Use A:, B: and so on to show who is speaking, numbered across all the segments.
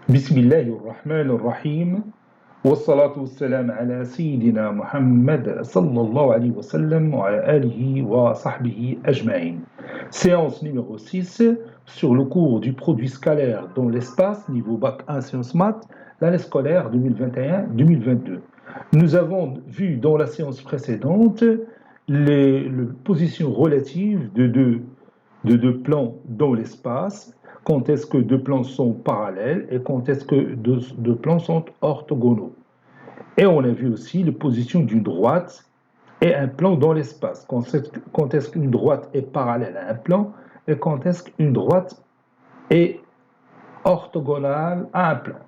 A: بسم الله الرحمن الرحيم والصلاة والسلام على سيدنا محمد صلى الله عليه وسلم وعلى آله وصحبه أجمعين. Séance numéro 6 sur le cours du produit scalaire dans l'espace, niveau Bac 1 Sciences Maths, l'année scolaire 2021-2022. Nous avons vu dans la séance précédente les positions relatives de deux plans dans l'espace. Quand est-ce que deux plans sont parallèles et quand est-ce que deux plans sont orthogonaux. Et on a vu aussi les positions d'une droite et un plan dans l'espace. Quand est-ce qu'une droite est parallèle à un plan et quand est-ce qu'une droite est orthogonale à un plan.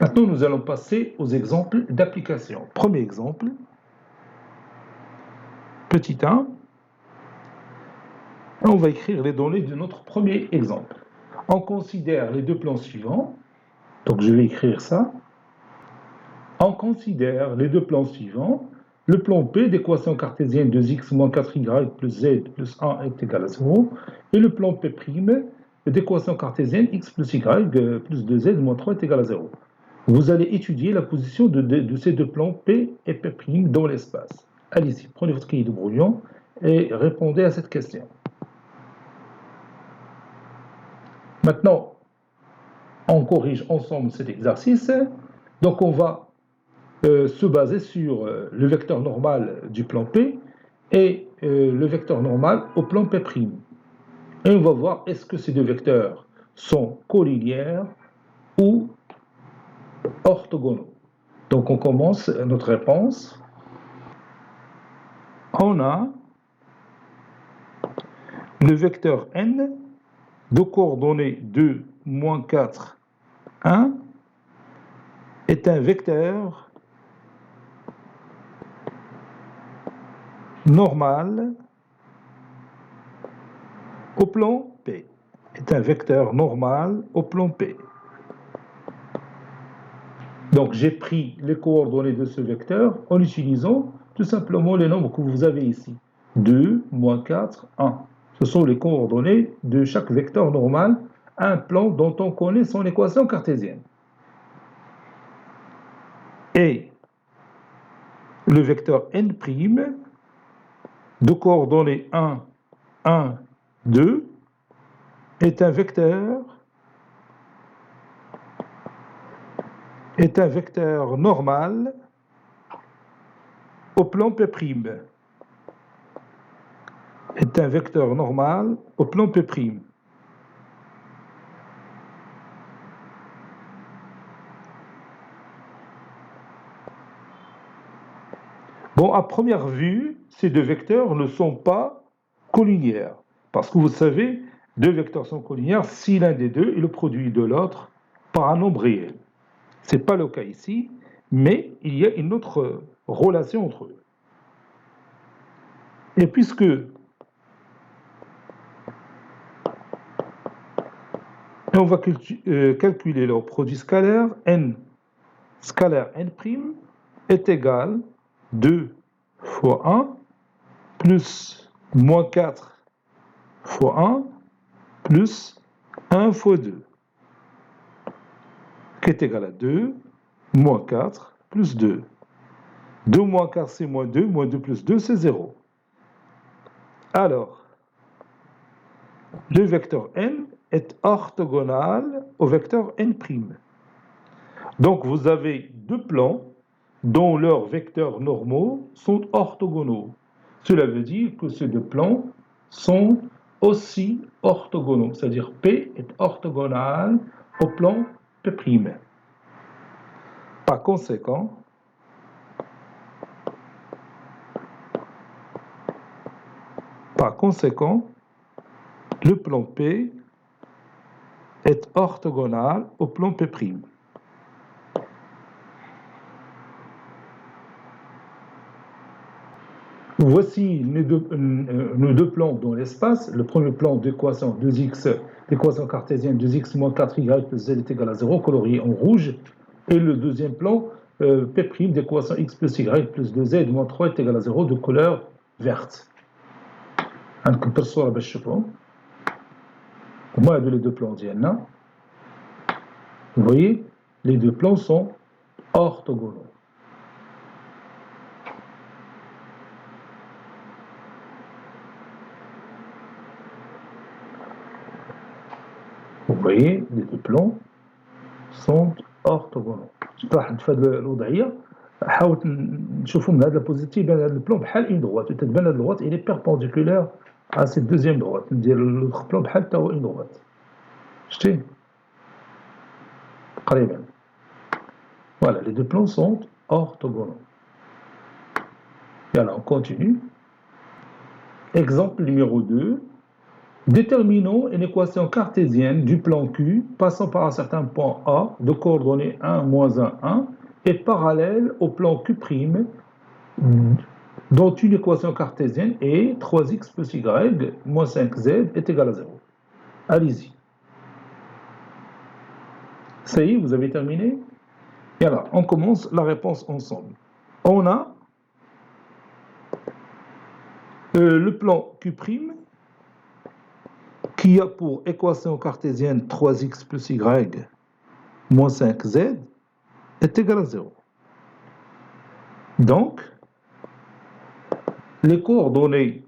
A: Maintenant, nous allons passer aux exemples d'application. Premier exemple, petit 1. On va écrire les données de notre premier exemple. On considère les deux plans suivants. Donc, je vais écrire ça. On considère les deux plans suivants. Le plan P d'équation cartésienne 2x moins 4y plus z plus 1 est égal à 0. Et le plan P' d'équation cartésienne x plus y plus 2z moins 3 est égal à 0. Vous allez étudier la position de ces deux plans P et P' dans l'espace. Allez-y, prenez votre cahier de brouillon et répondez à cette question. Maintenant, on corrige ensemble cet exercice. Donc, on va se baser sur le vecteur normal du plan P et le vecteur normal au plan P'. Et on va voir est-ce que ces deux vecteurs sont collinéaires ou orthogonaux. Donc, on commence notre réponse. On a le vecteur n de coordonnées 2, moins 4, 1 est un vecteur normal au plan P. Est un vecteur normal au plan P. Donc, j'ai pris les coordonnées de ce vecteur en utilisant tout simplement les nombres que vous avez ici. 2, moins 4, 1. Ce sont les coordonnées de chaque vecteur normal à un plan dont on connaît son équation cartésienne. Et le vecteur n' de coordonnées 1, 1, 2 est un vecteur normal au plan P'. Est un vecteur normal au plan P'. Bon, à première vue, ces deux vecteurs ne sont pas collinéaires. Parce que vous savez, deux vecteurs sont collinéaires si l'un des deux est le produit de l'autre par un nombre réel. Ce n'est pas le cas ici, mais il y a une autre relation entre eux. Et puisque on va calculer leur produit scalaire, n scalaire n' est égal 2 fois 1 plus moins 4 fois 1 plus 1 fois 2 qui est égal à 2 moins 4 plus 2. 2 moins 4 c'est moins 2 plus 2 c'est 0. Alors, le vecteur n est orthogonal au vecteur n'. Donc vous avez deux plans dont leurs vecteurs normaux sont orthogonaux. Cela veut dire que ces deux plans sont aussi orthogonaux, c'est-à-dire P est orthogonal au plan P'. Par conséquent, le plan P est orthogonal au plan P'. Voici nos deux plans dans l'espace. Le premier plan d'équation 2x, d'équation cartésienne 2x moins 4y plus z est égal à 0, colorié en rouge. Et le deuxième plan, P' d'équation x plus y plus 2z moins 3 est égal à 0, de couleur verte. عندكم الصورة باش تشوفوا. هما هادو les deux plans ديالنا. Vous voyez, les deux plans sont orthogonaux. Vous voyez, les deux plans sont orthogonaux. في هذه الوضعيه حاولت نشوفوا من هذا البوزيتيف بان هذا البلان بحال اون دروات وتتبان هذه الدروات الى بيربونديكولير ا سي دوزيام دروات ندير لوتر بلان بحال حتى هو اون دروات شتي تقريبا voilà les deux plans sont orthogonaux. Et alors on continue. Exemple numéro 2. Déterminons une équation cartésienne du plan Q passant par un certain point A de coordonnées 1, moins 1, 1 et parallèle au plan Q', dont une équation cartésienne est 3x plus y moins 5z est égal à 0. Allez-y. Ça y est, vous avez terminé? Et alors, on commence la réponse ensemble. On a le plan Q' qui a pour équation cartésienne 3x plus y moins 5z est égal à 0. Donc, les coordonnées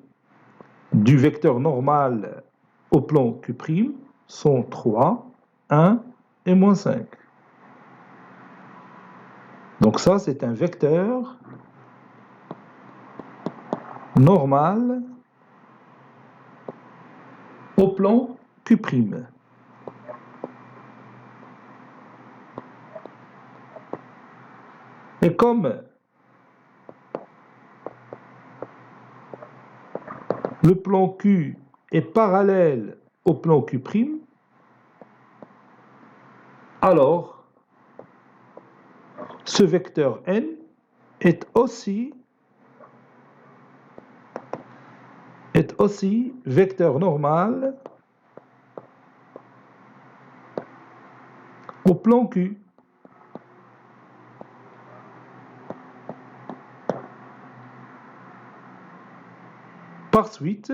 A: du vecteur normal au plan Q' sont 3, 1 et moins 5. Donc ça, c'est un vecteur normal au plan Q'. Et comme le plan Q est parallèle au plan Q', alors ce vecteur n est aussi vecteur normal au plan Q. Par suite,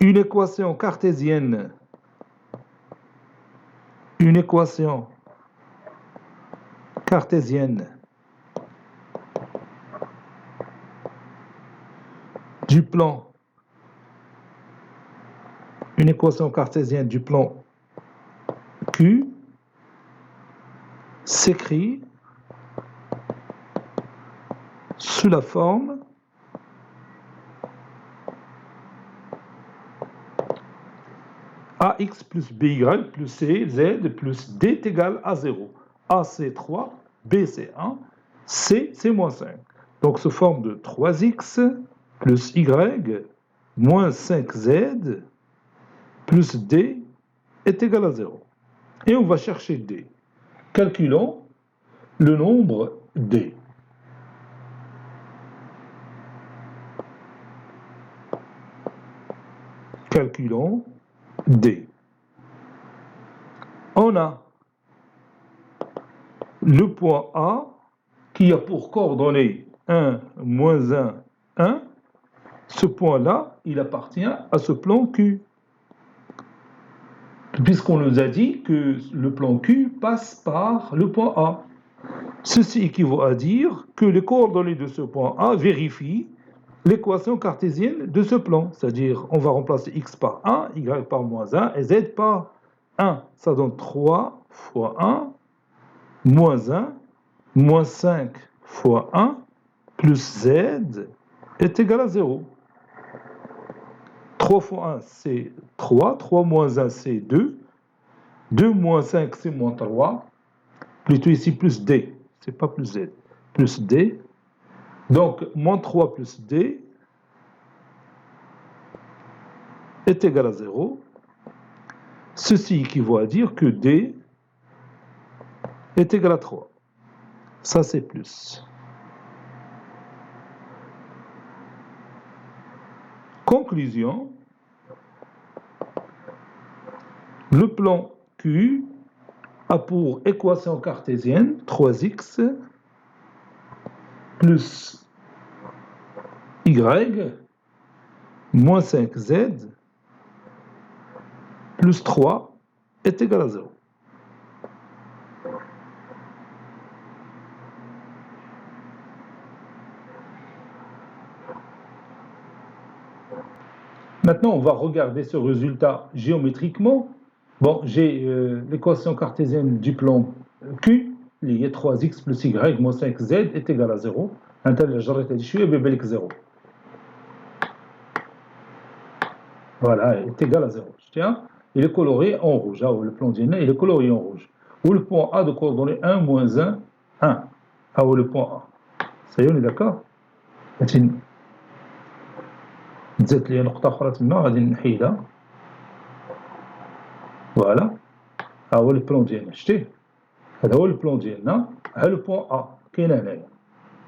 A: une équation cartésienne du plan Q s'écrit sous la forme AX plus BY plus C, Z plus D est égal à 0. A c'est 3, B c'est 1, C c'est moins 5. Donc sous forme de 3X plus Y moins 5Z plus D est égal à 0. Et on va chercher D. Calculons le nombre D. Calculons D. On a le point A qui a pour coordonnées 1, moins 1, 1. Ce point-là, il appartient à ce plan Q. Puisqu'on nous a dit que le plan Q passe par le point A. Ceci équivaut à dire que les coordonnées de ce point A vérifient l'équation cartésienne de ce plan. C'est-à-dire, on va remplacer x par 1, y par moins 1 et z par 1. Ça donne 3 fois 1, moins 1, moins 5 fois 1, plus z est égal à 0. 3 fois 1, c'est 3. 3 moins 1, c'est 2. 2 moins 5, c'est moins 3. Plutôt ici, plus d. C'est pas plus z. Plus d. Donc, moins 3 plus d est égal à 0. Ceci équivaut à dire que d est égal à 3. Ça, c'est plus. Conclusion. Le plan Q a pour équation cartésienne 3x plus y moins 5z plus 3 est égal à 0. Maintenant, on va regarder ce résultat géométriquement. Bon, j'ai l'équation cartésienne du plan Q, اللي هي 3x plus y moins 5z est égal à 0. انت اللي جريت هذه شويه بيبان لك 0. Voilà, est égal à 0. Tiens, il est coloré en rouge. Ah, le plan d'Ina, il est coloré en rouge. Ou le point A de coordonnées 1, moins 1, 1. Ah, ou le point A. Ça y est, on est d'accord. نزيد لي نقطة أخرى تما غادي نحيدها. فوالا. ها هو البلان ديالنا، شتيه؟ هذا هو البلان ديالنا، ها لو بوان A كاين هنايا.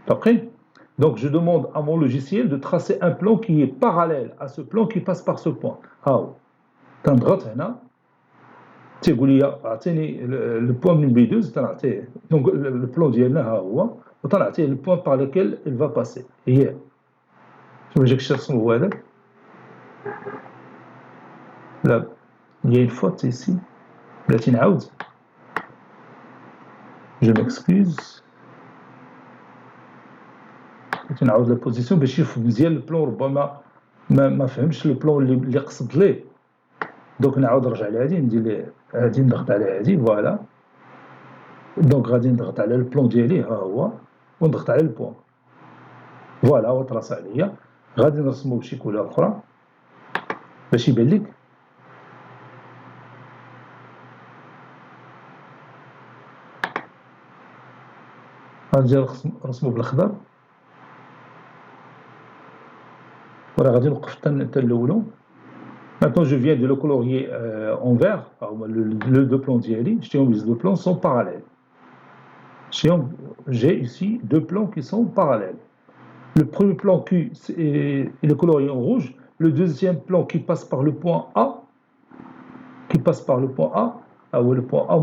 A: فاقين؟ Donc je demande à mon logiciel de tracer un plan qui est parallèle à ce plan qui passe par ce point. ها هو. تنضغط هنا. تيقول لي اعطيني لو بوان من بي 2 تنعطيه. دونك لو بلان ديالنا ها هو وتنعطيه لو بوان بار ليكيل il va passer. هي. شوف جاك الشي رسم هو هذاك. لا. Il y a une faute ici. بلاتي نعاود. Je m'excuse. نعاود لا بوزيسيون باش يشوف مزيان البلون ربما ما فهمش البلون اللي قصد ليه. دونك نعاود نرجع لهادي ندير ليه هادي نضغط على هادي فوالا. دونك غادي نضغط على البلون ديالي ها هو ونضغط على البوان. فوالا هو طراس عليا. غادي نرسمو بشي كولور اخرى باش يبان لك. غنجي نرسمو بالاخضر. فوالا غادي نوقف حتى الاولو. Maintenant, je viens de le colorier en vert. Alors, les deux plans d'IALI, les deux plans sont parallèles. J'ai ici deux plans qui sont parallèles. Le premier plan Q il est colorié en rouge. Le deuxième plan qui passe par le point A, ou le point A,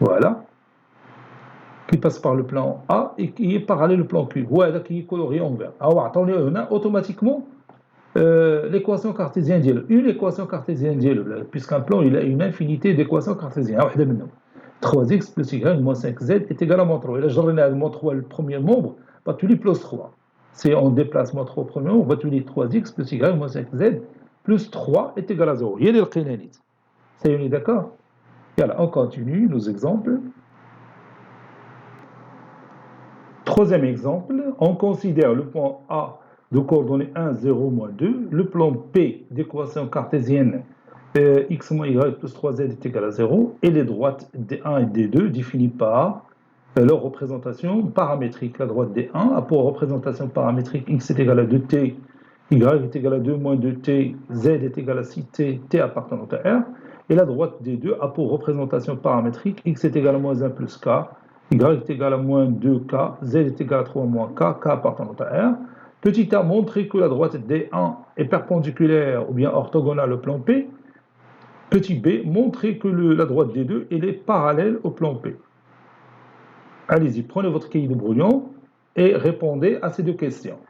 A: voilà, qui passe par le plan A et qui est parallèle au plan Q. Voilà, qui est colorié en vert. Alors, attendez, on a automatiquement l'équation cartésienne ديالو. Une équation cartésienne ديالو, puisqu'un plan il a une infinité d'équations cartésiennes. واحدة منهم 3x plus y moins 5z est égal à moins 3. إلا جرينا هذا moins 3 le premier membre بتولي plus 3. Si on déplace moins 3 au premier membre بتولي 3x plus y moins 5z plus 3 est égal à 0. هي اللي لقينا نيت. Ça y est, on est d'accord? Voilà, on continue nos exemples. Troisième exemple, on considère le point A de coordonnées 1, 0, moins 2, le plan P d'équation cartésienne x moins y plus 3z est égal à 0, et les droites D1 et D2 définies par leur représentation paramétrique. La droite D1 a pour représentation paramétrique x est égal à 2t, y est égal à 2 moins 2t, z est égal à 6t, t appartenant à R, et la droite D2 a pour représentation paramétrique x est égal à moins 1 plus k, y est égal à moins 2k, z est égal à 3 moins k, k appartenant à R. Petit a montré que la droite D1 est perpendiculaire ou bien orthogonale au plan P. Petit b montrer que la droite D2 elle est parallèle au plan P. Allez-y, prenez votre cahier de brouillon et répondez à ces deux questions.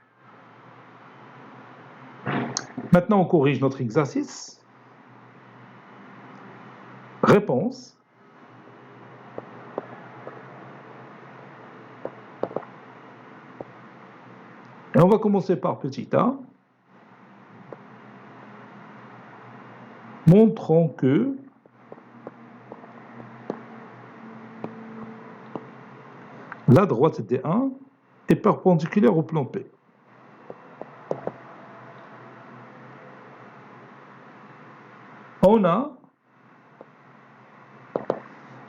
A: Maintenant, on corrige notre exercice. Réponse. Et on va commencer par petit a. Montrons que la droite D1 est perpendiculaire au plan P. On a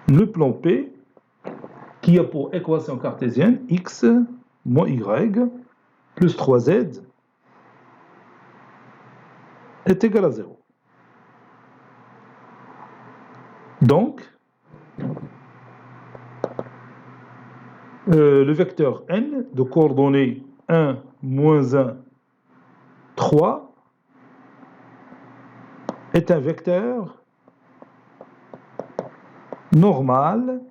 A: le plan P qui a pour équation cartésienne x moins y plus 3z est égal à 0. Donc, le vecteur n de coordonnées 1, moins 1, 3 est un vecteur normal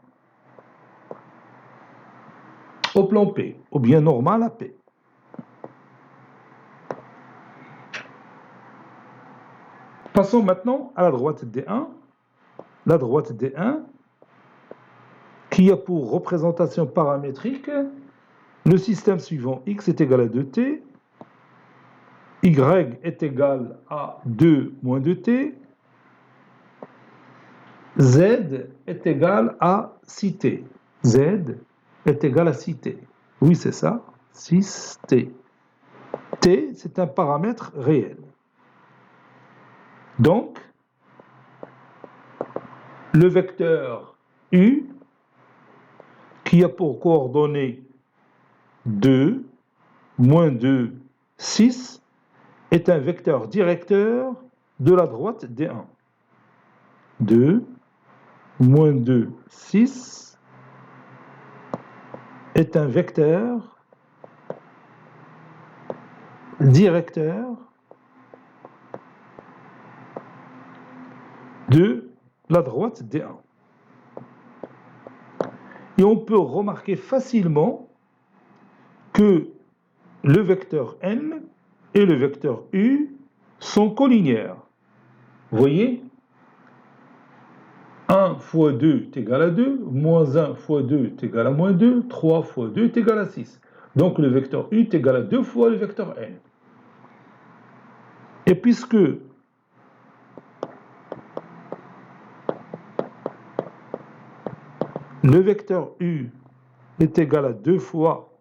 A: au plan P, ou bien normal à P. Passons maintenant à la droite D1. La droite D1 qui a pour représentation paramétrique le système suivant. X est égal à 2t, Y est égal à 2 moins 2t, Z est égal à 6t. Z est égal à 6t. Oui, c'est ça, 6t. T, c'est un paramètre réel. Donc, le vecteur U, qui a pour coordonnées 2, moins 2, 6, est un vecteur directeur de la droite D1. 2, moins 2, 6 est un vecteur directeur de la droite D1. Et on peut remarquer facilement que le vecteur n et le vecteur u sont collinéaires. Vous voyez, 1 fois 2 est égal à 2, moins 1 fois 2 est égal à moins 2, 3 fois 2 est égal à 6. Donc le vecteur u est égal à 2 fois le vecteur n. Et puisque le vecteur u est égal à 2 fois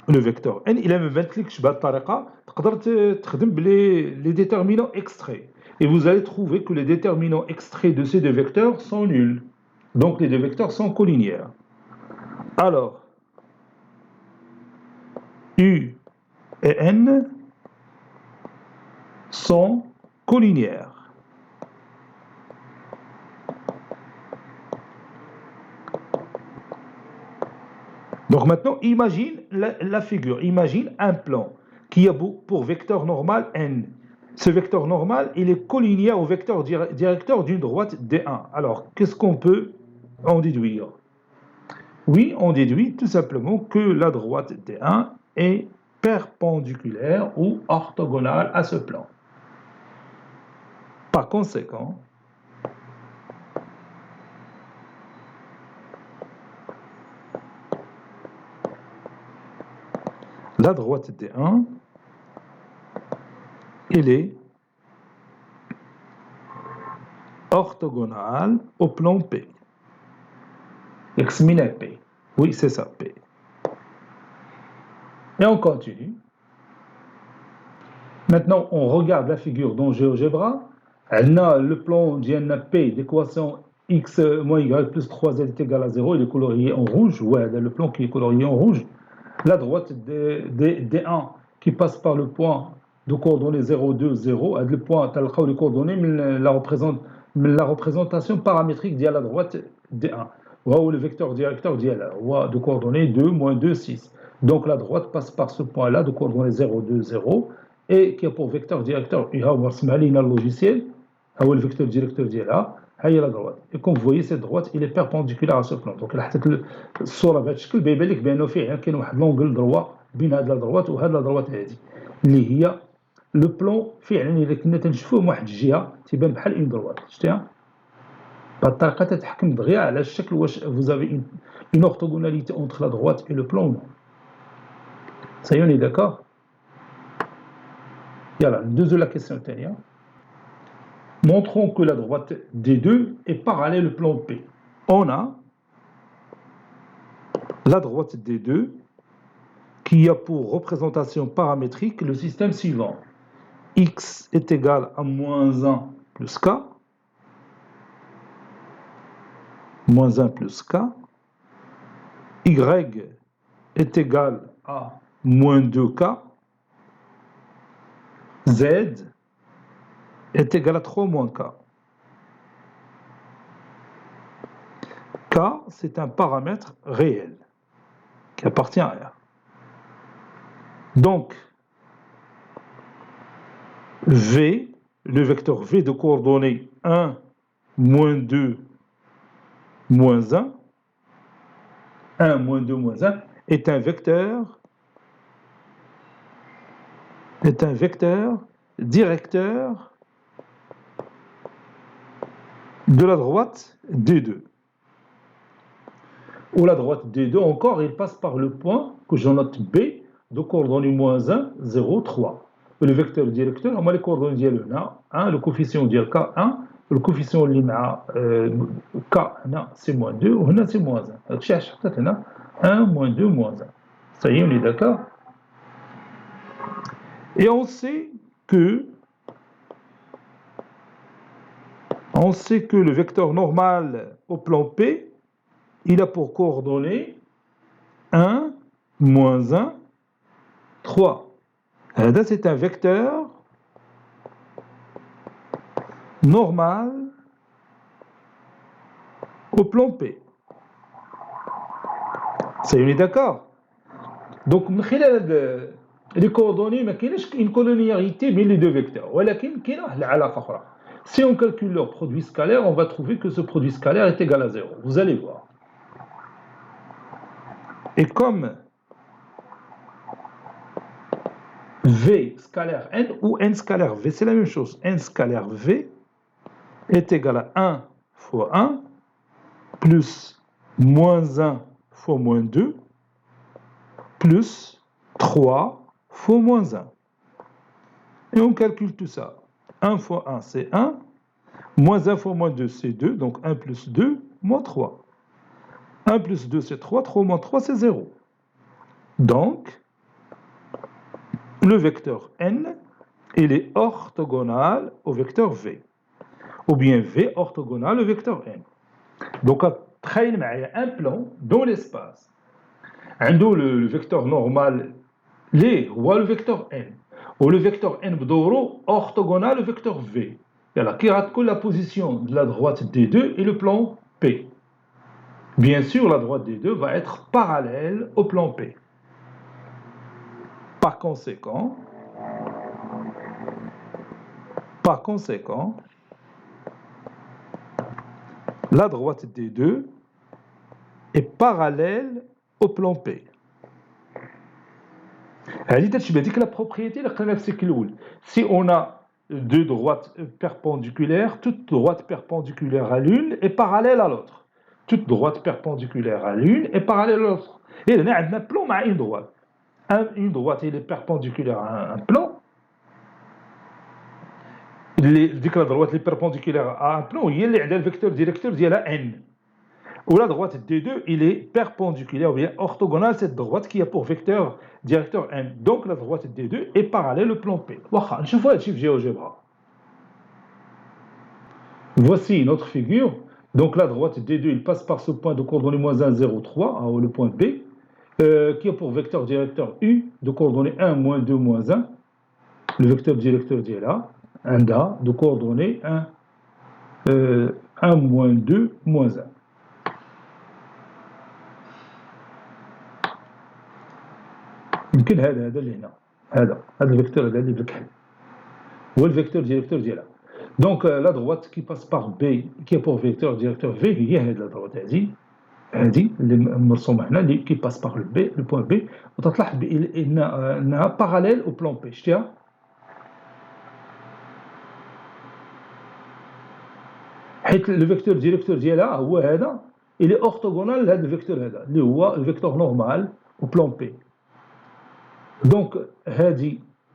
A: le vecteur n, il a même لكش بهذه الطريقه تقدر تخدم les déterminants extraits. Et vous allez trouver que les déterminants extraits de ces deux vecteurs sont nuls. Donc les deux vecteurs sont collinéaires. Alors, U et N sont collinéaires. Donc maintenant, imagine la figure, imagine un plan qui a pour vecteur normal n. Ce vecteur normal, il est collinéaire au vecteur directeur d'une droite D1. Alors, qu'est-ce qu'on peut en déduire? Oui, on déduit tout simplement que la droite D1 est perpendiculaire ou orthogonale à ce plan. Par conséquent, la droite D1, elle est orthogonale au plan P. X min P. Oui, c'est ça, P. Et on continue. Maintenant, on regarde la figure dans GeoGebra. Elle a le plan d'IN P d'équation x moins y plus 3z est égal à 0. Il est colorié en rouge. Ouais, le plan qui est colorié en rouge. La droite D1 qui passe par le point de coordonnées 0, 2, 0. Le point, tu as les coordonnées, mais la représentation paramétrique de la droite D1. Ou le vecteur directeur de coordonnées 2, moins 2, 6. Donc la droite passe par ce point-là de coordonnées 0, 2, 0 et qui a pour vecteur directeur le logiciel, le vecteur directeur ديالها هي la droite. Et comme vous voyez, cette droite, il est perpendiculaire à ce plan. Donc حتى الصورة بهذا الشكل بيبان لك بأنه فعلا كاين واحد لونغل دروا بين هذه لا droite وهذه لا droite هذه اللي هي لو بلون فعلا إلا كنا تنشوفوه من واحد الجهة تيبان بحال اون droite. شفتيها؟ بهذه الطريقة تتحكم دغيا على الشكل واش vous avez une orthogonalité entre la droite et le plan ou non. Ça y est, on est d'accord? Voilà, la question dernière. Montrons que la droite D2 est parallèle au plan P. On a la droite D2 qui a pour représentation paramétrique le système suivant. X est égal à moins 1 plus K, moins 1 plus K, Y est égal à moins 2K, Z est égal à 3 moins K. K, c'est un paramètre réel qui appartient à R. Donc, V, le vecteur V de coordonnées 1, moins 2, moins 1, 1, moins 2, moins 1, est un vecteur directeur de la droite D2. Ou la droite D2 encore, il passe par le point que je note B de coordonnées moins 1, 0, 3. Le vecteur directeur, moi les coordonnées ديالو 1, le coefficient ديال K1, le coefficient اللي مع K هنا c'est moins 2 وهنا c'est moins 1. هادشي علاش حطيت هنا 1, moins 2, moins 1. Ça y est, on est d'accord? Et on sait que le vecteur normal au plan P, il a pour coordonnées 1, moins 1, 3. Là, c'est un vecteur normal au plan P. Ça, on est d'accord? Donc, les coordonnées, il y a une collinéarité entre les deux vecteurs. Mais il y a une علاقة أخرى. Si on calcule leur produit scalaire, on va trouver que ce produit scalaire est égal à 0. Vous allez voir. Et comme V scalaire N ou N scalaire V, c'est la même chose. N scalaire V est égal à 1 fois 1 plus moins 1 fois moins 2 plus 3 fois moins 1. Et on calcule tout ça. 1 fois 1, c'est 1. Moins 1 fois moins 2, c'est 2. Donc 1 plus 2, moins 3. 1 plus 2, c'est 3. 3 moins 3, c'est 0. Donc, le vecteur N, il est orthogonal au vecteur V. Ou bien V orthogonal au vecteur N. Donc, تخيل معايا un plan dans l'espace. عنده le vecteur normal اللي هو le vecteur N. Ou le vecteur N بدوره orthogonal au vecteur V. Voilà, qui rate la position de la droite D2 et le plan P. Bien sûr, la droite D2 va être parallèle au plan P. Par conséquent, la droite D2 est parallèle au plan P. La propriété, si on a deux droites perpendiculaires, toute droite perpendiculaire à l'une est parallèle à l'autre. Toute droite perpendiculaire à l'une est parallèle à l'autre. Et on a un plan à une droite. Une droite elle est perpendiculaire à un plan. La droite est perpendiculaire à un plan, il y a le vecteur directeur de la N. Ou la droite D2, il est perpendiculaire, ou bien orthogonal à cette droite qui a pour vecteur directeur N. Donc la droite D2 est parallèle au plan P. Je vois le chiffre GeoGebra. Voici une autre figure. Donc la droite D2, il passe par ce point de coordonnées moins 1, 0, 3, le point B, qui a pour vecteur directeur U de coordonnées 1, moins 2, moins 1. Le vecteur directeur est là, un DA de coordonnées 1, moins 2, moins 1. يمكن هذا اللي هنا هذا الفيكتور هذا اللي بالكحل هو الفيكتور ديريكتور ديالها. دونك لا droite qui passe par B qui a pour vecteur directeur V هي هذه لا droite هذه اللي مرسومه هنا اللي qui passe par le point B وتطلع انها parallèle au plan P. شتيها حيت لو فيكتور ديريكتور ديالها هو هذا il est orthogonal لهذا الفيكتور هذا اللي هو الفيكتور نورمال au plan P. Donc,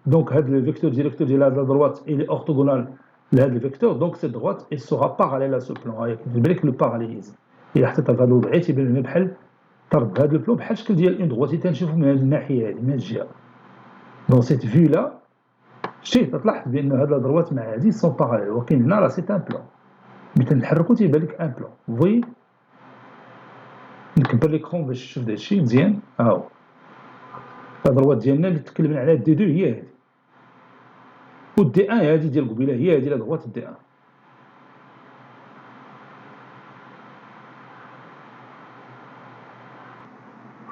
A: le vecteur directeur de la droite, il est orthogonal à le vecteur, donc cette droite, elle sera parallèle à ce plan. Il y a le parallélisme. Il y a un valeur بعيد يبان لنا بحال طرد هذا البلان بحال الشكل ديال اون دغوات اللي تنشوفوا من هذه الناحيه هذه من هذه الجهه. دون سيت في لا شتي تلاحظ بان هذا الدروات مع هذه سون باراليل ولكن هنا راه سي ان بلان. ملي تنحركوا تيبان لك ان بلان. فوي نكبر ليكرون باش تشوف داك الشيء مزيان. هاو la droite ديالنا اللي تكلمنا عليها D2 هي هذه و D1 هذه ديال قبيله هي هذه la droite D1.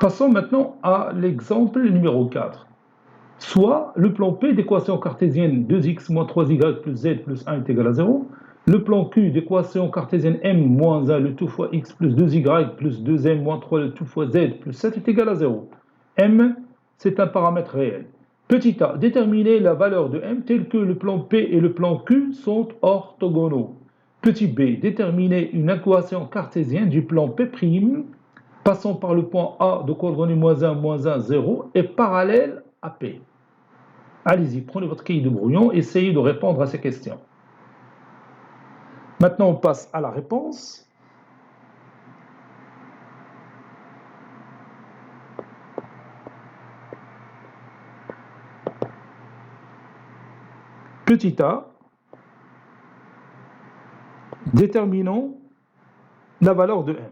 A: Passons maintenant à l'exemple numéro 4. Soit le plan P d'équation cartésienne 2x moins 3y plus z plus 1 est égal à 0. Le plan Q d'équation cartésienne m moins 1 le tout fois x plus 2y plus 2m moins 3 le tout fois z plus 7 est égal à 0. M, c'est un paramètre réel. Petit a, déterminer la valeur de m telle que le plan P et le plan Q sont orthogonaux. Petit b, déterminer une équation cartésienne du plan P' passant par le point A de coordonnées -1, -1, 0 et parallèle à P. Allez-y, prenez votre cahier de brouillon, essayez de répondre à ces questions. Maintenant, on passe à la réponse. Petit a, déterminons la valeur de m.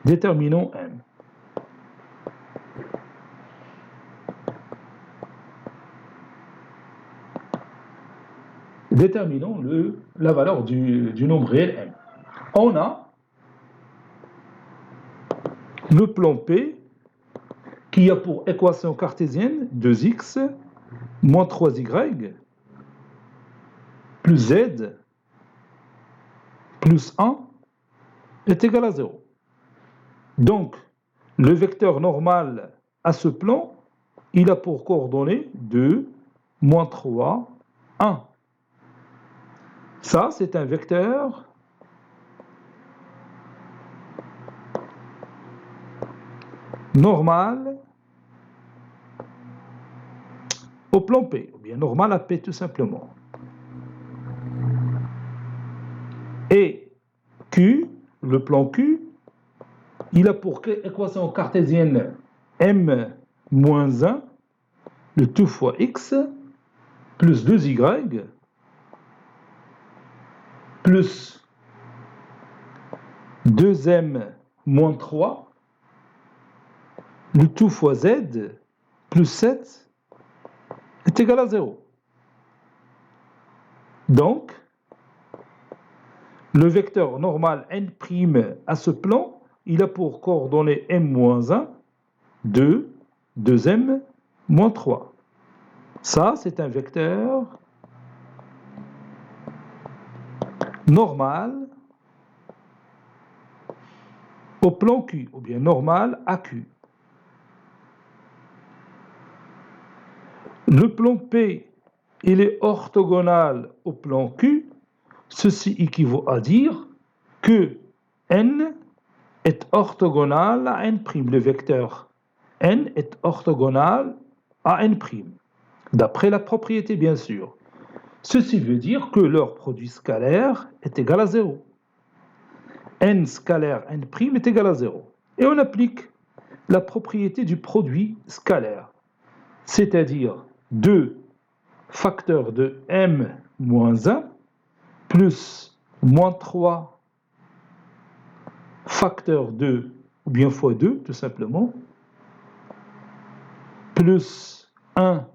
A: Déterminons m. Déterminons la valeur du nombre réel m. On a le plan P qui a pour équation cartésienne 2x moins 3y plus z plus 1 est égal à 0. Donc, le vecteur normal à ce plan, il a pour coordonnées 2, moins 3, 1. Ça, c'est un vecteur normal au plan P, ou bien normal à P tout simplement. Et Q, le plan Q, il a pour équation cartésienne m moins 1, le tout fois x, plus 2y, plus 2m moins 3, le tout fois z, plus 7, est égal à 0. Donc, le vecteur normal n' à ce plan, il a pour coordonnées m-1, 2, 2m, moins 3. Ça, c'est un vecteur normal au plan Q, ou bien normal à Q. Le plan P, il est orthogonal au plan Q. Ceci équivaut à dire que n est orthogonal à n'. Le vecteur n est orthogonal à n', d'après la propriété bien sûr. Ceci veut dire que leur produit scalaire est égal à 0. N scalaire n' est égal à 0. Et on applique la propriété du produit scalaire, c'est-à-dire 2 facteurs de m moins 1 plus moins 3 facteur de, ou bien fois 2 tout simplement, plus 1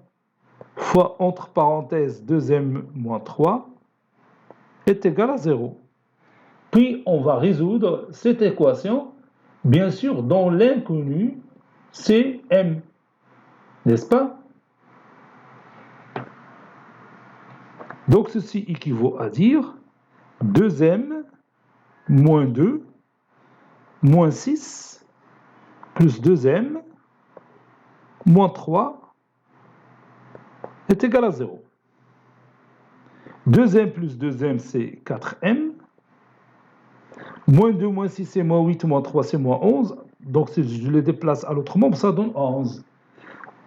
A: fois entre parenthèses 2m moins 3 est égal à 0. Puis on va résoudre cette équation, bien sûr, dans l'inconnu, c'est m, n'est-ce pas? Donc ceci équivaut à dire 2m moins 2 moins 6 plus 2m moins 3 est égal à 0. 2m plus 2m, c'est 4m. Moins 2, moins 6, c'est moins 8, moins 3, c'est moins 11. Donc, si je les déplace à l'autre membre, ça donne 11.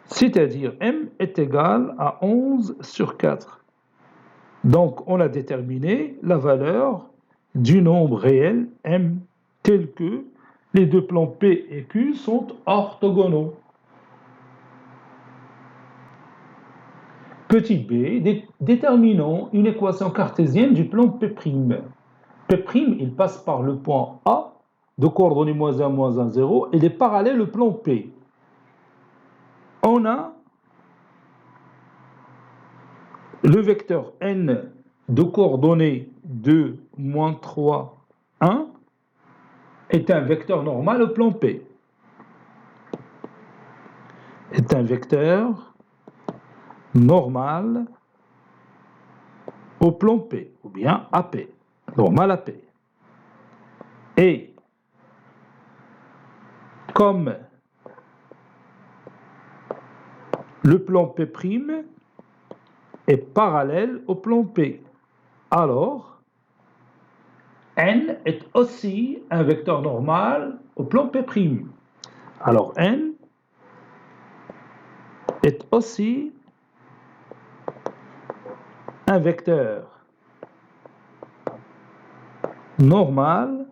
A: C'est-à-dire, m est égal à 11 sur 4. Donc, on a déterminé la valeur du nombre réel m, tel que les deux plans P et Q sont orthogonaux. Petit b, déterminons une équation cartésienne du plan P'. P', il passe par le point A de coordonnées -1, -1, 0, et il est parallèle au plan P. On a le vecteur n de coordonnées 2, moins 3, 1 est un vecteur normal au plan P. Est un vecteur normal au plan P, ou bien AP, normal AP. Et comme le plan P' est parallèle au plan P, alors n est aussi un vecteur normal au plan P'. Alors n est aussi un vecteur normal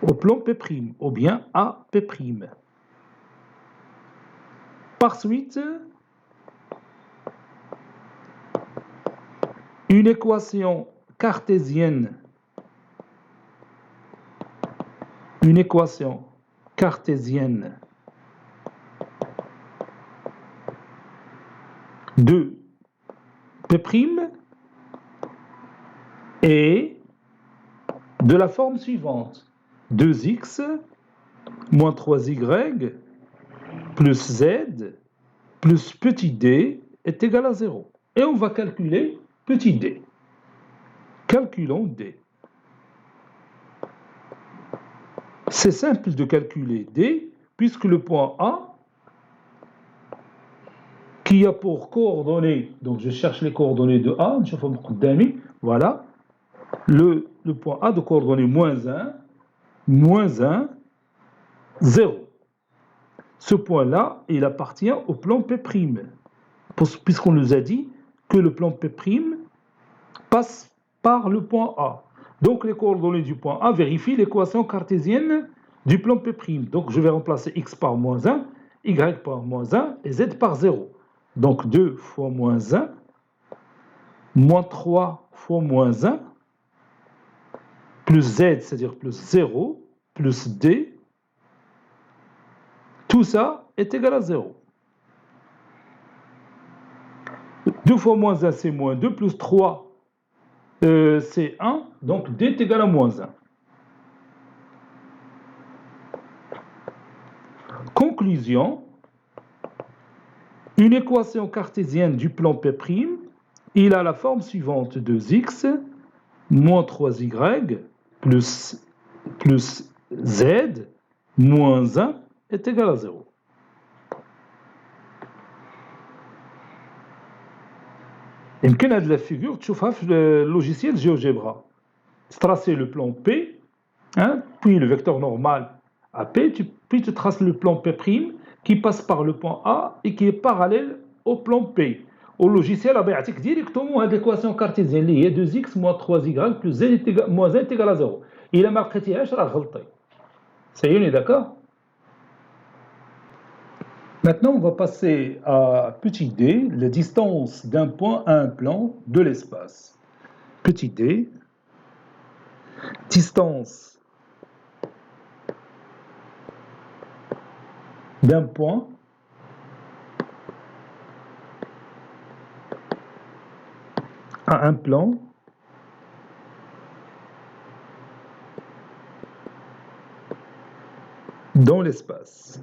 A: au plan P', ou bien à P'. Par suite, une équation cartésienne de P' est de la forme suivante: 2x moins 3y plus z plus petit d est égal à 0. Et on va calculer petit d. Calculons d. C'est simple de calculer d, puisque le point A, qui a pour coordonnées, donc je cherche les coordonnées de A, voilà, le point A de coordonnées moins 1, 0. Ce point-là, il appartient au plan P', puisqu'on nous a dit que le plan P' passe par le point A. Donc les coordonnées du point A vérifient l'équation cartésienne du plan P'. Donc je vais remplacer x par moins 1, y par moins 1 et z par 0. Donc 2 fois moins 1, moins 3 fois moins 1, plus z, c'est-à-dire plus 0, plus d, tout ça est égal à 0. 2 fois moins 1, c'est moins 2, plus 3, c'est 1, donc d est égal à moins 1. Conclusion, une équation cartésienne du plan P', il a la forme suivante: 2x moins 3y plus z moins 1 est égal à 0. يمكن هذه la figure تشوفها في le logiciel GeoGebra. Tracer le plan P, hein, puis le vecteur normal à P, puis tu traces le plan P' qui passe par le point A et qui est parallèle au plan P. Au logiciel, il va directement l'équation cartésienne اللي هي 2x moins 3y plus z moins 1 est égal à 0. إلا ما لقيتيهاش راه غلطي. Ça y est, on est d'accord? Maintenant, on va passer à petit d, la distance d'un point à un plan de l'espace. Petit d, distance d'un point à un plan dans l'espace.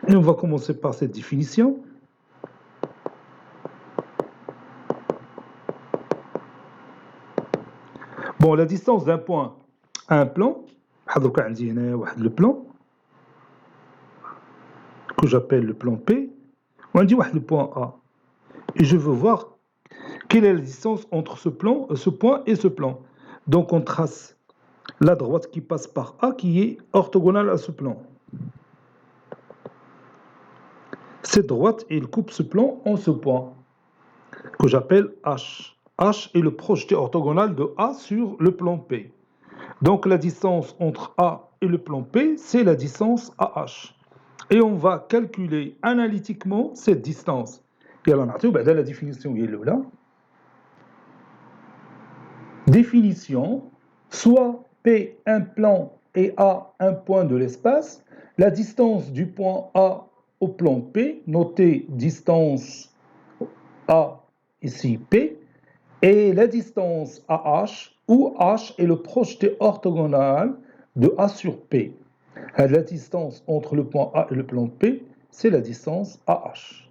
A: Et on va commencer par cette définition. Bon, la distance d'un point à un plan, le plan que j'appelle le plan P, on dit le point A. Et je veux voir quelle est la distance entre ce point et ce plan. Donc on trace la droite qui passe par A qui est orthogonale à ce plan. Cette droite, elle coupe ce plan en ce point que j'appelle H. H est le projeté orthogonal de A sur le plan P. Donc la distance entre A et le plan P, c'est la distance AH. Et on va calculer analytiquement cette distance. Et alors, on a la définition là. Définition, soit P un plan et A un point de l'espace, la distance du point A au plan P, notez distance A ici P, et la distance AH, où H est le projeté orthogonal de A sur P. La distance entre le point A et le plan P, c'est la distance AH.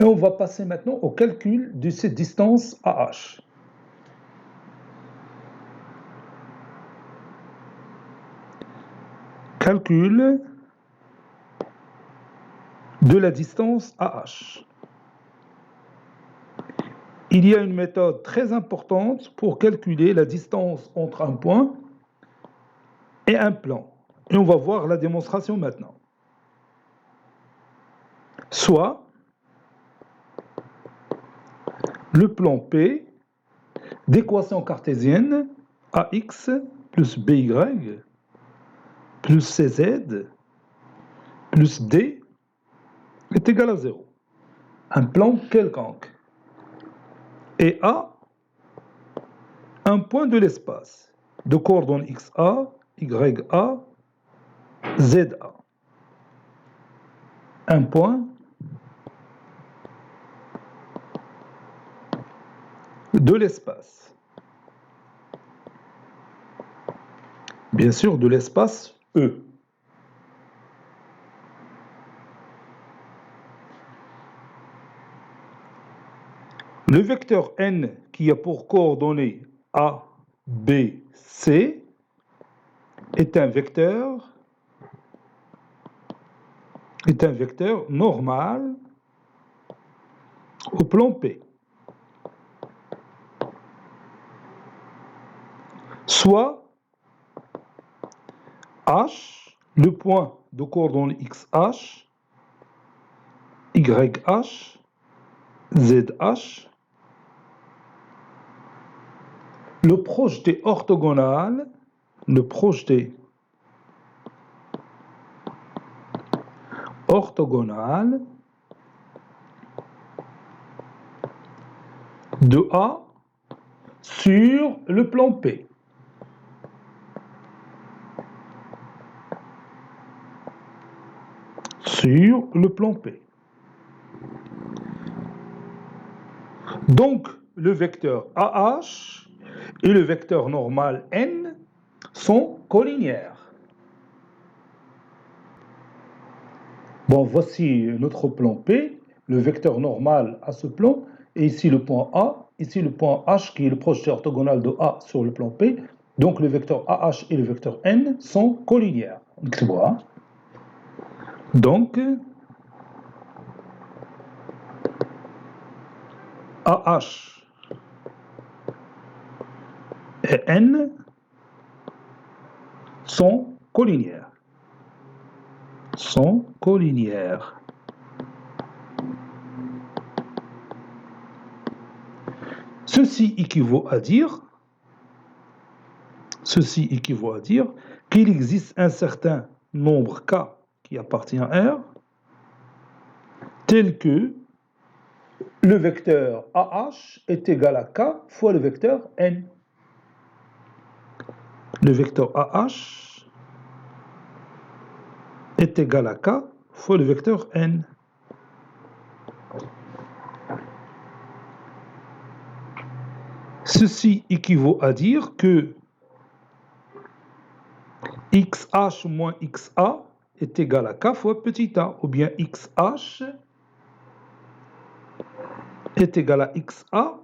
A: Et on va passer maintenant au calcul de cette distance AH. Calcul de la distance AH. Il y a une méthode très importante pour calculer la distance entre un point et un plan. Et on va voir la démonstration maintenant. Soit le plan P d'équation cartésienne AX plus BY plus CZ plus D est égal à 0. Un plan quelconque. Et A, un point de l'espace de coordonnées XA, YA, ZA. Un point de l'espace. Bien sûr, de l'espace E. Le vecteur n qui a pour coordonnées A, B, C est un vecteur normal au plan P. Soit H, le point de coordonnées XH, YH, ZH, le projeté orthogonal de A sur le plan P. Sur le plan P. Donc, le vecteur AH et le vecteur normal N sont collinéaires. Bon, voici notre plan P, le vecteur normal à ce plan, et ici le point A, ici le point H qui est le projeté orthogonal de A sur le plan P. Donc, le vecteur AH et le vecteur N sont collinéaires. Donc, AH et N sont collinéaires. Ceci équivaut à dire qu'il existe un certain nombre K qui appartient à R, tel que le vecteur AH est égal à K fois le vecteur N. Le vecteur AH est égal à K fois le vecteur N. Ceci équivaut à dire que XH moins XA est égal à K fois petit a, ou bien XH est égal à XA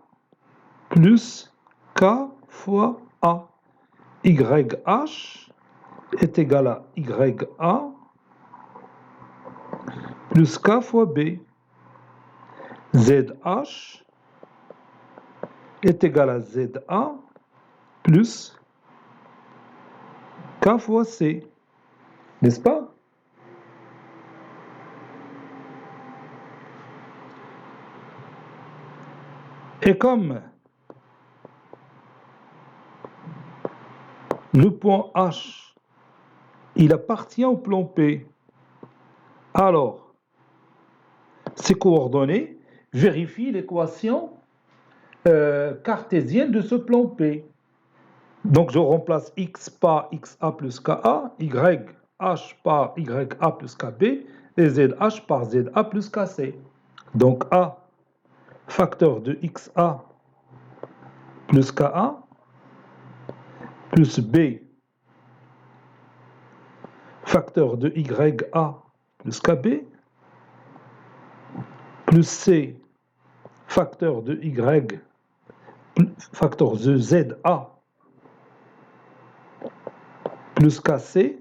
A: plus K fois A. YH est égal à YA plus K fois B. ZH est égal à ZA plus K fois C. N'est-ce pas? Et comme le point H, il appartient au plan P, alors ces coordonnées vérifient l'équation cartésienne de ce plan P. Donc je remplace X par XA plus KA, YH par YA plus KB et ZH par ZA plus KC. Donc A, facteur de XA plus KA, plus B, facteur de YA plus KB, plus C, facteur de Y, facteur de ZA plus KC,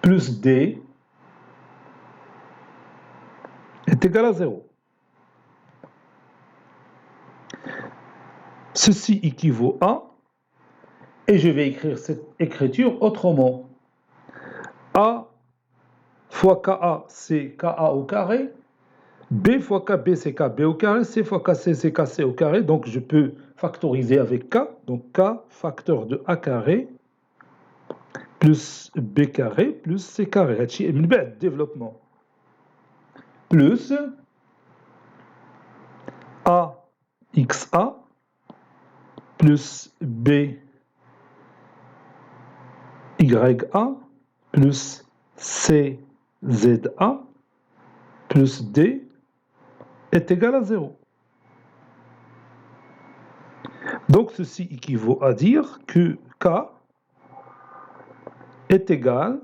A: plus D, est égal à 0. Ceci équivaut à, et je vais écrire cette écriture autrement. A fois KA, c'est KA au carré. B fois KB, c'est KB au carré. C fois KC, c'est KC au carré. Donc, je peux factoriser avec K. Donc, K facteur de A carré plus B carré plus C carré. هادشي من بعد développement. Plus AXA plus BYA plus CZA plus D est égal à 0. Donc, ceci équivaut à dire que K est égal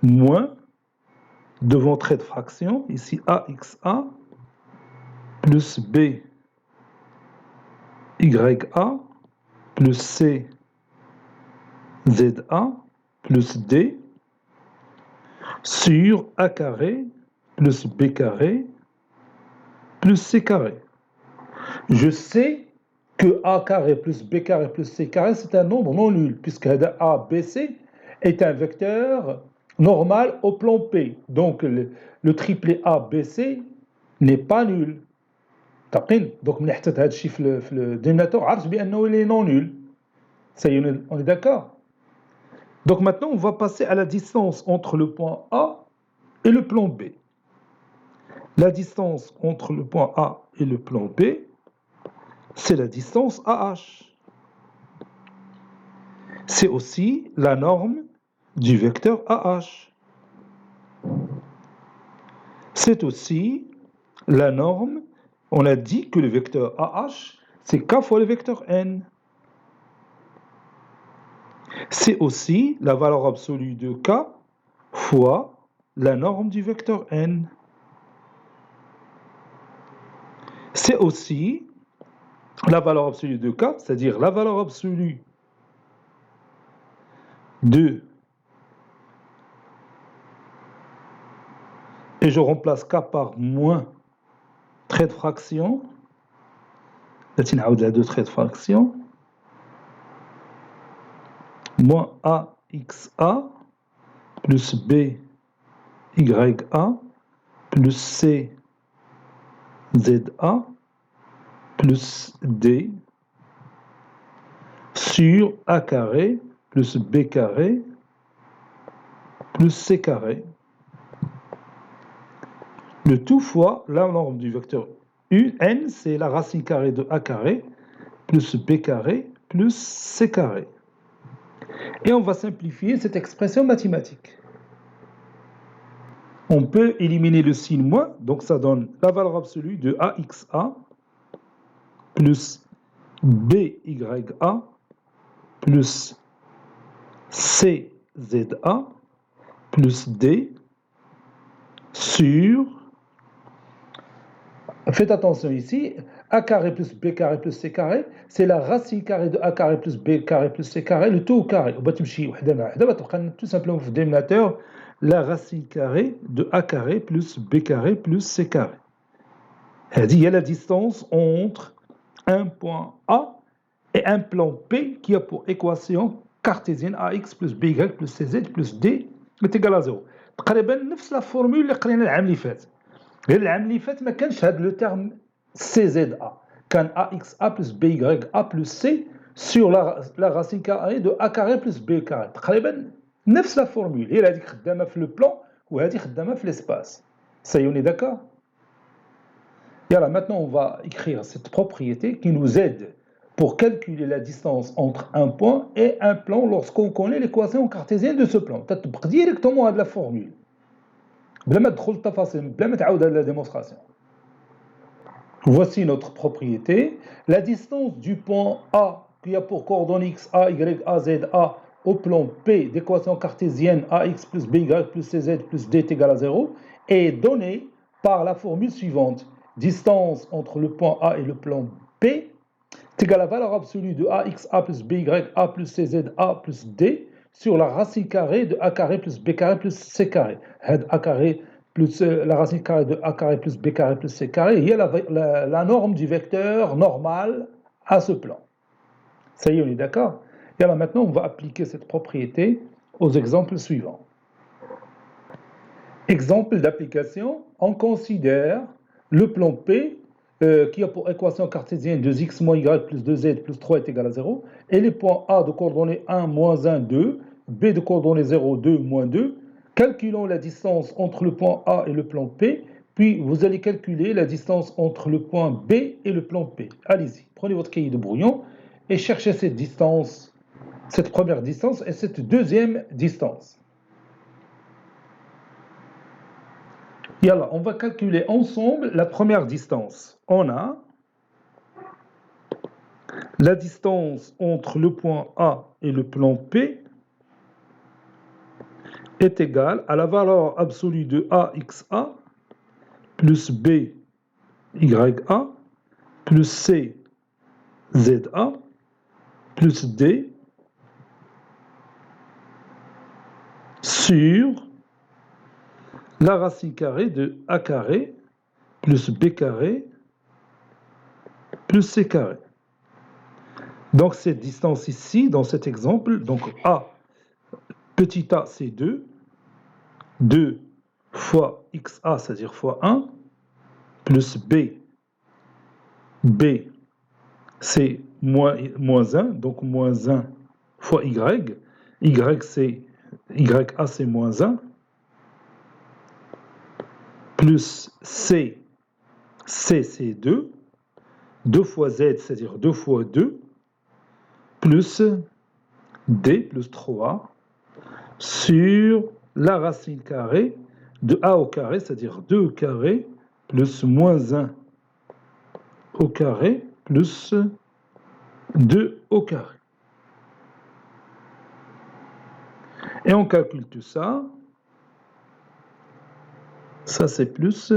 A: moins, devant trait de fraction, ici AXA plus BYA plus CZA plus D sur A carré plus B carré plus C carré. Je sais que A carré plus B carré plus C carré, c'est un nombre non nul, puisque A, B, C est un vecteur normal au plan P. Donc, le triplet A, B, C n'est pas nul. Donc, من حطيت هذا الشيء في الديناميتور عرفت بأنه il est non nul. Ça y est, on est d'accord? Donc, maintenant, on va passer à la distance entre le point A et le plan B. La distance entre le point A et le plan B, c'est la distance AH. C'est aussi la norme du vecteur AH. C'est aussi la norme, on a dit que le vecteur AH, c'est K fois le vecteur N. C'est aussi la valeur absolue de K fois la norme du vecteur N. C'est aussi la valeur absolue de K, c'est-à-dire la valeur absolue de, et je remplace K par moins trait de fraction, de trait de fraction, moins AXA plus BYA plus CZA plus D sur A carré plus B carré plus C carré. Le tout fois la norme du vecteur UN, c'est la racine carrée de A carré plus B carré plus C carré. Et on va simplifier cette expression mathématique. On peut éliminer le signe moins, donc ça donne la valeur absolue de AXA plus BYA plus CZA plus D sur, faites attention ici, A carré plus B carré plus C carré, c'est la racine carrée de A carré plus B carré plus C carré, le tout au carré. Tout simplement, vous dénominateur, la racine carrée de A carré plus B carré plus C carré. Il y a la distance entre un point A et un plan P qui a pour équation cartésienne AX plus BY plus CZ plus D est égal à 0. تقريبا نفس لا فورمول اللي قرينا العام اللي فات. غير العام اللي فات ما كانش هذا لو تيرم CZA. كان AXA plus BYA plus C sur la racine carrée de A carré plus B carré. تقريبا نفس لا فورمول. هي هذيك خدامه في لو بلان وهذه خدامه في l'espace. Ça y est, on est d'accord? Et alors maintenant, on va écrire cette propriété qui nous aide pour calculer la distance entre un point et un plan lorsqu'on connaît l'équation cartésienne de ce plan. تطبق directement à la formule. بلا ما تدخل التفاصيل, بلا ما تعاود la démonstration. Voici notre propriété. La distance du point A qui a pour coordonnées x, A, Y, A, Z, A au plan P d'équation cartésienne AX plus BY plus CZ plus D est égal à 0 est donnée par la formule suivante. Distance entre le point A et le plan P est égale à la valeur absolue de AXA plus BYA plus CZA plus D sur la racine carrée de A carré plus B carré plus C carré. A carré plus la racine carrée de a carré plus b carré plus c carré, il y a la norme du vecteur normal à ce plan. Ça y est, on est d'accord? Et alors maintenant, on va appliquer cette propriété aux exemples suivants. Exemple d'application, on considère le plan P qui a pour équation cartésienne 2x moins y plus 2z plus 3 est égal à 0, et les points A de coordonnées 1, moins 1, 2, B de coordonnées 0, 2, moins 2. Calculons la distance entre le point A et le plan P, puis vous allez calculer la distance entre le point B et le plan P. Allez-y, prenez votre cahier de brouillon et cherchez cette distance, cette première distance et cette deuxième distance. Yallah, on va calculer ensemble la première distance. On a la distance entre le point A et le plan P est égale à la valeur absolue de AXA plus BYA plus CZA plus D sur la racine carrée de A carré plus B carré plus C carré. Donc cette distance ici, dans cet exemple, donc A, petit a c'est 2, 2 fois XA, c'est-à-dire fois 1, plus B c'est moins 1, donc moins 1 fois Y, YA c'est moins 1, plus C c'est 2, 2 fois Z, c'est-à-dire 2 fois 2, plus D plus 3 sur la racine carrée de A au carré, c'est-à-dire 2 au carré, plus moins 1 au carré, plus 2 au carré. Et on calcule tout ça. Ça, c'est plus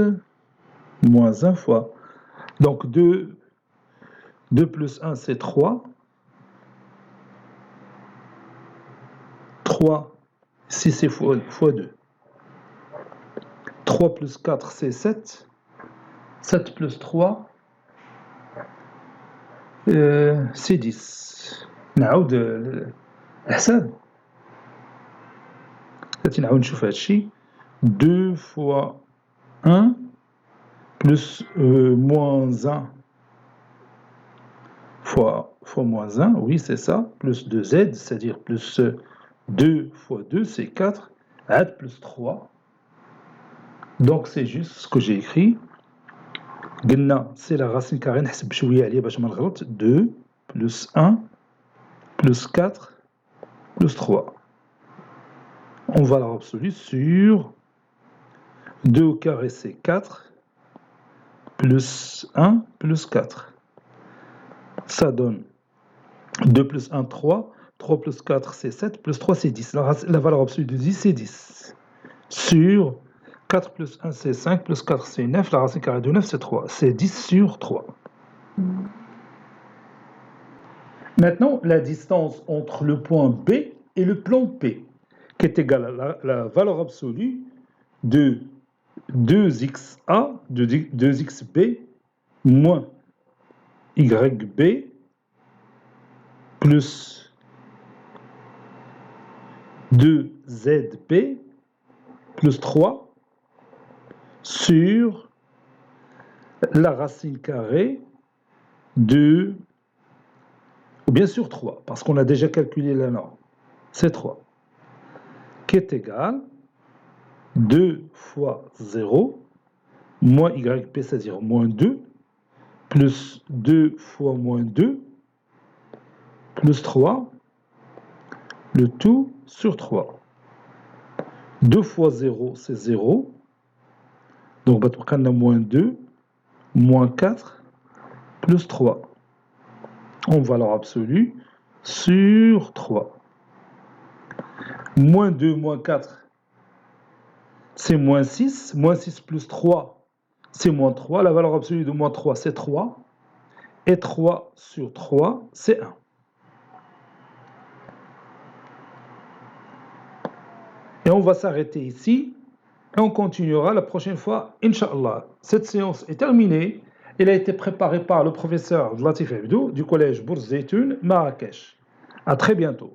A: moins 1 fois. Donc 2 plus 1, c'est 3. 3, ici c'est fois 2. 3 plus 4, c'est 7. 7 plus 3, c'est 10. نعاود الحساب. نعاود نشوف هذا الشيء. 2 fois 1 plus moins 1 fois moins 1, oui c'est ça, plus 2z, c'est-à-dire plus 2 fois 2, c'est 4, add plus 3. Donc c'est juste ce que j'ai écrit. قلنا c'est la racine carrée, نحسب بشوية عليها باش ما نغلط. 2 plus 1 plus 4 plus 3. On va la absolue sur 2 au carré, c'est 4, plus 1 plus 4. Ça donne 2 plus 1, 3. 3 plus 4, c'est 7. Plus 3, c'est 10. La valeur absolue de 10, c'est 10. Sur 4 plus 1, c'est 5. Plus 4, c'est 9. La racine carrée de 9, c'est 3. C'est 10 sur 3. Maintenant, la distance entre le point B et le plan P, qui est égale à la valeur absolue de 2XA, de 2XB, moins YB, plus 2ZB, plus 3, sur la racine carrée de, ou bien sur 3, parce qu'on a déjà calculé la norme, c'est 3, qui est égal 2 fois 0, moins YP, c'est-à-dire moins 2, plus 2 fois moins 2, plus 3, le tout sur 3. 2 fois 0, c'est 0. Donc, on a moins 2, moins 4, plus 3. En valeur absolue sur 3. Moins 2, moins 4, c'est moins 6. Moins 6 plus 3, c'est moins 3. La valeur absolue de moins 3, c'est 3. Et 3 sur 3, c'est 1. Et on va s'arrêter ici. Et on continuera la prochaine fois, Inch'Allah. Cette séance est terminée. Elle a été préparée par le professeur Latif Abdou du collège Bourse Zeytoun, Marrakech. À très bientôt.